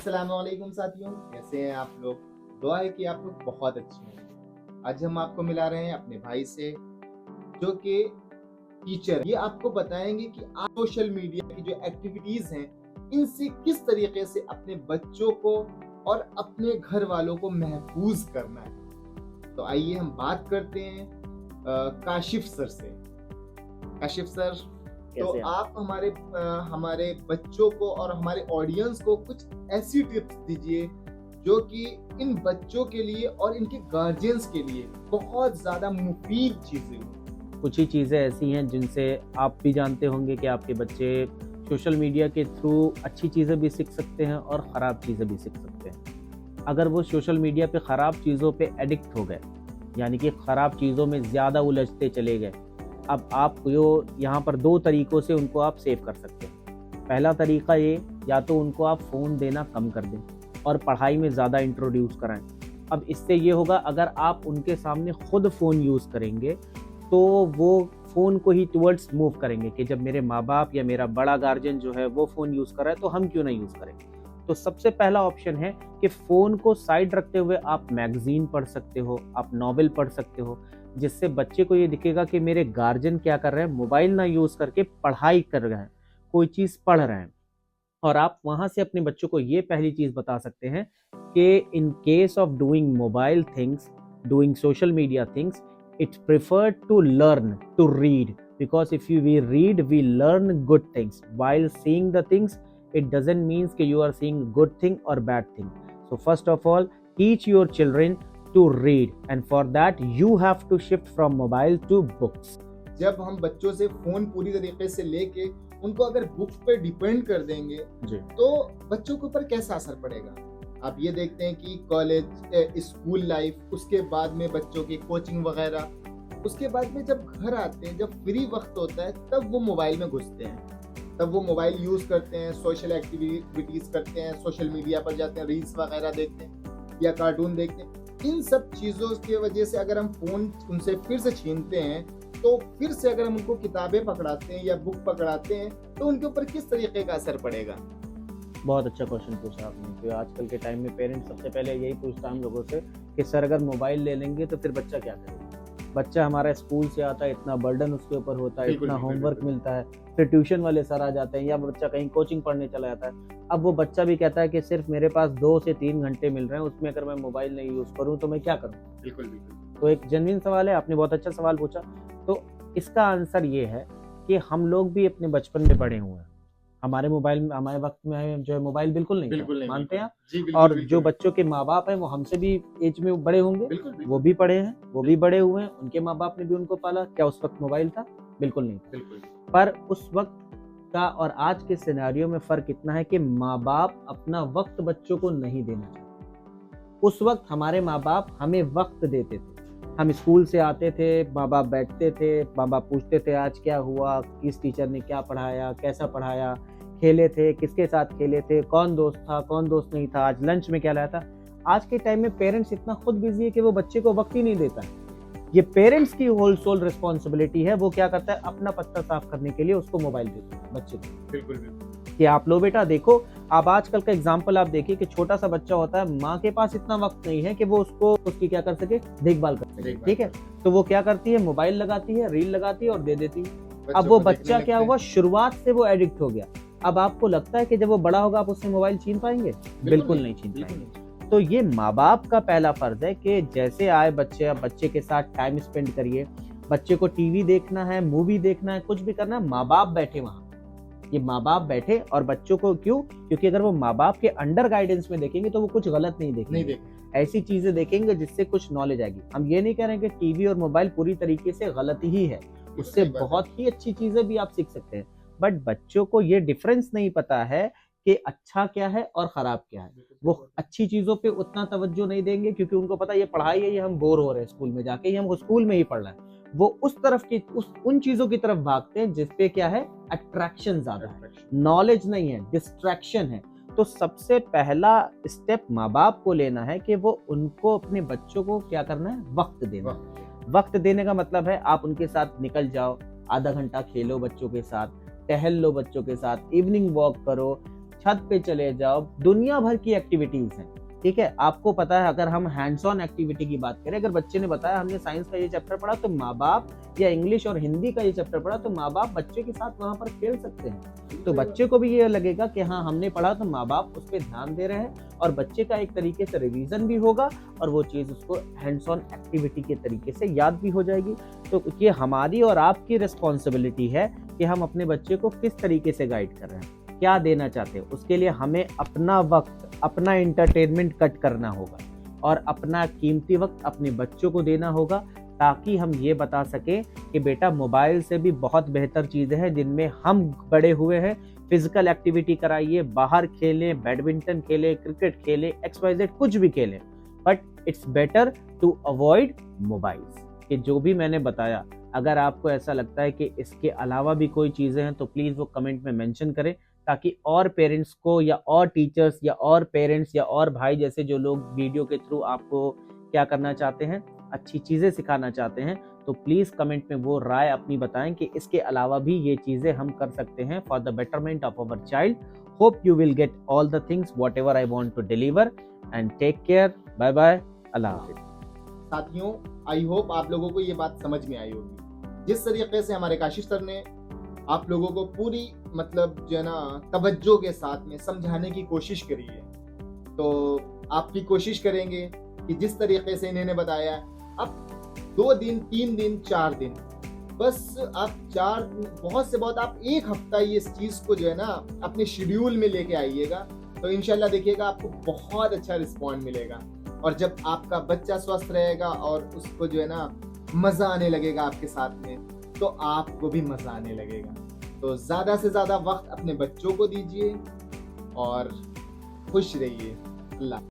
अस्सलामुअलैकुम साथियों, कैसे हैं आप लोग। दुआ है कि आप लोग बहुत अच्छे होंगे। आज हम आपको मिला रहे हैं अपने भाई से, जो कि टीचर। ये आपको बताएंगे कि आप सोशल मीडिया की जो एक्टिविटीज हैं, इनसे किस तरीके से अपने बच्चों को और अपने घर वालों को महफूज करना है। तो आइए हम बात करते हैं काशिफ सर से। काशिफ सर, तो कैसे आप? आप हमारे बच्चों को और हमारे ऑडियंस को कुछ ऐसी टिप्स दीजिए जो कि इन बच्चों के लिए और इनके गार्जियंस के लिए बहुत ज्यादा मुफीद चीजें हों। कुछ ही चीज़ें ऐसी हैं जिनसे आप भी जानते होंगे कि आपके बच्चे सोशल मीडिया के थ्रू अच्छी चीज़ें भी सीख सकते हैं और ख़राब चीज़ें भी सीख सकते हैं। अगर वो सोशल मीडिया पे ख़राब चीज़ों पे एडिक्ट हो गए, यानी कि ख़राब चीज़ों में ज़्यादा उलझते चले गए, अब आपको यहाँ पर 2 तरीक़ों से उनको आप सेव कर सकते हैं। पहला तरीक़ा ये, या तो उनको आप फ़ोन देना कम कर दें और पढ़ाई में ज़्यादा इंट्रोड्यूस कराएँ। अब इससे ये होगा, अगर आप उनके सामने खुद फ़ोन यूज़ करेंगे तो वो फ़ोन को ही टुवर्ड्स मूव करेंगे कि जब मेरे माँ-बाप या मेरा बड़ा गार्जियन जो है वो फ़ोन यूज़ कर रहा है तो हम क्यों नहीं यूज़ करें। तो सबसे पहला ऑप्शन है कि फ़ोन को साइड रखते हुए आप मैगज़ीन पढ़ सकते हो, आप नॉवेल पढ़ सकते हो, जिससे बच्चे को ये दिखेगा कि मेरे गार्जियन क्या कर रहे हैं, मोबाइल ना यूज़ करके पढ़ाई कर रहे हैं, कोई चीज़ पढ़ रहे हैं। और आप वहाँ से अपने बच्चों को ये पहली चीज़ बता सकते हैं कि in case of doing mobile things, doing social media things, it's preferred to learn, to read, because if we read, we learn good things. While seeing the things, it doesn't mean that you are seeing good thing or bad thing. So first of all, teach your children to read, and for that you have to shift from mobile to books. जब हम बच्चों से phone पूरी तरीके से लेके उनको अगर बुक्स पे डिपेंड कर देंगे जी। तो बच्चों के ऊपर कैसा असर पड़ेगा। आप ये देखते हैं कि कॉलेज, स्कूल लाइफ, उसके बाद में बच्चों की कोचिंग वगैरह, उसके बाद में जब घर आते हैं, जब फ्री वक्त होता है, तब वो मोबाइल में घुसते हैं, तब वो मोबाइल यूज करते हैं, सोशल एक्टिविटीज करते हैं, सोशल मीडिया पर जाते हैं, रील्स वगैरह देखते हैं या कार्टून देखते हैं। इन सब चीजों की वजह से अगर हम फोन उनसे फिर से छीनते हैं, तो फिर से अगर हम उनको किताबें पकड़ाते हैं या बुक पकड़ाते हैं, तो उनके ऊपर किस तरीके का असर पड़ेगा। बहुत अच्छा क्वेश्चन पूछा आपने, कि आजकल के टाइम में पेरेंट्स सबसे पहले यही पूछता है हम लोगों से कि सर अगर मोबाइल ले लेंगे तो फिर बच्चा क्या करेगा। बच्चा हमारा स्कूल से आता है, इतना बर्डन उसके ऊपर होता है, इतना होमवर्क मिलता है, फिर ट्यूशन वाले सर आ जाते हैं या बच्चा कहीं कोचिंग पढ़ने चला जाता है। अब वो बच्चा भी कहता है कि सिर्फ मेरे पास 2 से 3 घंटे मिल रहे हैं, उसमें अगर मैं मोबाइल नहीं यूज़ करूँ तो मैं क्या करूँ। बिल्कुल बिल्कुल। तो एक जेन्युइन सवाल है, आपने बहुत अच्छा सवाल पूछा। तो इसका आंसर ये है कि हम लोग भी अपने बचपन में बड़े हुए हैं। हमारे वक्त में जो है मोबाइल बिल्कुल नहीं था, मानते हैं आप? जी, और जो बच्चों के माँ-बाप हैं वो हमसे भी एज में बड़े होंगे, वो भी पढ़े हैं, वो भी बड़े हुए हैं, उनके माँ-बाप ने भी उनको पाला। क्या उस वक्त मोबाइल था? बिल्कुल नहीं था। पर उस वक्त का और आज के सिनेरियो में फ़र्क इतना है कि माँ-बाप अपना वक्त बच्चों को नहीं देना चाहते। उस वक्त हमारे माँ-बाप हमें वक्त देते थे। हम स्कूल से आते थे, माँ-बाप बैठते थे, माँ-बाप पूछते थे आज क्या हुआ, किस टीचर ने क्या पढ़ाया, कैसा पढ़ाया, खेले थे, किसके साथ खेले थे, कौन दोस्त था, कौन दोस्त नहीं था, आज लंच में क्या लाया था। आज के टाइम में पेरेंट्स इतना खुद बिजी है कि वो बच्चे को वक्त ही नहीं देता है। ये पेरेंट्स की होल सोल रिस्पॉन्सिबिलिटी है। वो क्या करता है, अपना पत्ता साफ करने के लिए उसको मोबाइल देता है बच्चे को। बिल्कुल बिल्कुल। कि आप लो बेटा देखो। आप आजकल का एग्जाम्पल आप देखिए कि छोटा सा बच्चा होता है, माँ के पास इतना वक्त नहीं है कि वो उसकी क्या कर सके, देखभाल कर सके, ठीक है। तो वो क्या करती है, मोबाइल लगाती है, रील लगाती है और दे देती है। अब वो बच्चा क्या हुआ, शुरुआत से वो एडिक्ट हो गया। अब आपको लगता है कि जब वो बड़ा होगा आप उससे मोबाइल छीन पाएंगे? बिल्कुल नहीं छीन पाएंगे। तो ये माँ बाप का पहला फर्ज है कि जैसे आए बच्चे के साथ टाइम स्पेंड करिए। बच्चे को टीवी देखना है, मूवी देखना है, कुछ भी करना है, माँ बाप बैठे वहां। ये माँ बाप बैठे और बच्चों को क्यों? क्योंकि अगर वो माँ बाप के अंडर गाइडेंस में देखेंगे तो वो कुछ गलत नहीं देखेंगे, ऐसी चीजें देखेंगे जिससे कुछ नॉलेज आएगी। हम ये नहीं कह रहे कि टीवी और मोबाइल पूरी तरीके से गलत ही है, उससे बहुत ही अच्छी चीजें भी आप सीख सकते हैं। बट बच्चों को ये डिफरेंस नहीं पता है कि अच्छा क्या है और खराब क्या है। वो अच्छी चीजों पे उतना तवज्जो नहीं देंगे क्योंकि उनको पता है ये पढ़ाई है, ये हम बोर हो रहे हैं स्कूल में जाके, हम स्कूल में ही पढ़ रहे हैं। वो उस तरफ की उन चीजों की तरफ भागते हैं जिसपे क्या है, अट्रैक्शन ज्यादा है, नॉलेज नहीं है, डिस्ट्रैक्शन है। तो सबसे पहला स्टेप माँ बाप को लेना है कि वो उनको, अपने बच्चों को क्या करना है, वक्त देना। वक्त देने का मतलब है आप उनके साथ निकल जाओ, आधा घंटा खेलो बच्चों के साथ, टहल लो बच्चों के साथ, इवनिंग वॉक करो, छत पे चले जाओ, दुनिया भर की एक्टिविटीज हैं। ठीक है, आपको पता है, अगर हम हैंड्स ऑन एक्टिविटी की बात करें, अगर बच्चे ने बताया हमने साइंस का ये चैप्टर पढ़ा, तो माँ बाप, या इंग्लिश और हिंदी का ये चैप्टर पढ़ा, तो माँ बाप बच्चे के साथ वहां पर खेल सकते हैं। तो बच्चे को भी ये लगेगा कि हाँ हमने पढ़ा, तो माँ बाप उस पर ध्यान दे रहे हैं, और बच्चे का एक तरीके से रिवीजन भी होगा, और वो चीज उसको हैंड्स ऑन एक्टिविटी के तरीके से याद भी हो जाएगी। तो ये हमारी और आपकी रिस्पॉन्सिबिलिटी है कि हम अपने बच्चे को किस तरीके से गाइड कर रहे हैं, क्या देना चाहते हैं। उसके लिए हमें अपना वक्त, अपना एंटरटेनमेंट कट करना होगा, और अपना कीमती वक्त अपने बच्चों को देना होगा, ताकि हम ये बता सकें कि बेटा मोबाइल से भी बहुत बेहतर चीज़ें हैं जिनमें हम बड़े हुए हैं। फिजिकल एक्टिविटी कराइए, बाहर खेलें, बैडमिंटन खेलें, क्रिकेट खेलें, XYZ कुछ भी खेलें, but it's better to avoid mobiles. कि जो भी मैंने बताया, अगर आपको ऐसा लगता है कि इसके अलावा भी कोई चीज़ें हैं, तो प्लीज़ वो कमेंट में मेंशन करें, ताकि और पेरेंट्स को, या और टीचर्स, या और पेरेंट्स, या और भाई जैसे जो लोग वीडियो के थ्रू आपको क्या करना चाहते हैं, अच्छी चीज़ें सिखाना चाहते हैं, तो प्लीज़ कमेंट में वो राय अपनी बताएं कि इसके अलावा भी ये चीज़ें हम कर सकते हैं for the betterment of our child. Hope you will get all the things whatever I want to deliver, and take care, bye bye, अल्लाह हाफिज़। साथियों, आई होप आप लोगों को ये बात समझ में आई होगी। जिस तरीके से हमारे काशिश सर ने आप लोगों को पूरी मतलब जो है ना तवज्जो के साथ में समझाने की कोशिश करी है, तो आप भी कोशिश करेंगे कि जिस तरीके से इन्होंने बताया, आप 2 दिन, 3 दिन, 4 दिन, बस आप बहुत से बहुत आप 1 हफ्ता ये इस चीज़ को जो है ना अपने शेड्यूल में लेके आइएगा, तो इंशाल्लाह देखिएगा आपको बहुत अच्छा रिस्पॉन्ड मिलेगा। और जब आपका बच्चा स्वस्थ रहेगा और उसको जो है ना मज़ा आने लगेगा आपके साथ में, तो आपको भी मज़ा आने लगेगा। तो ज़्यादा से ज़्यादा वक्त अपने बच्चों को दीजिए और खुश रहिए। अल्लाह।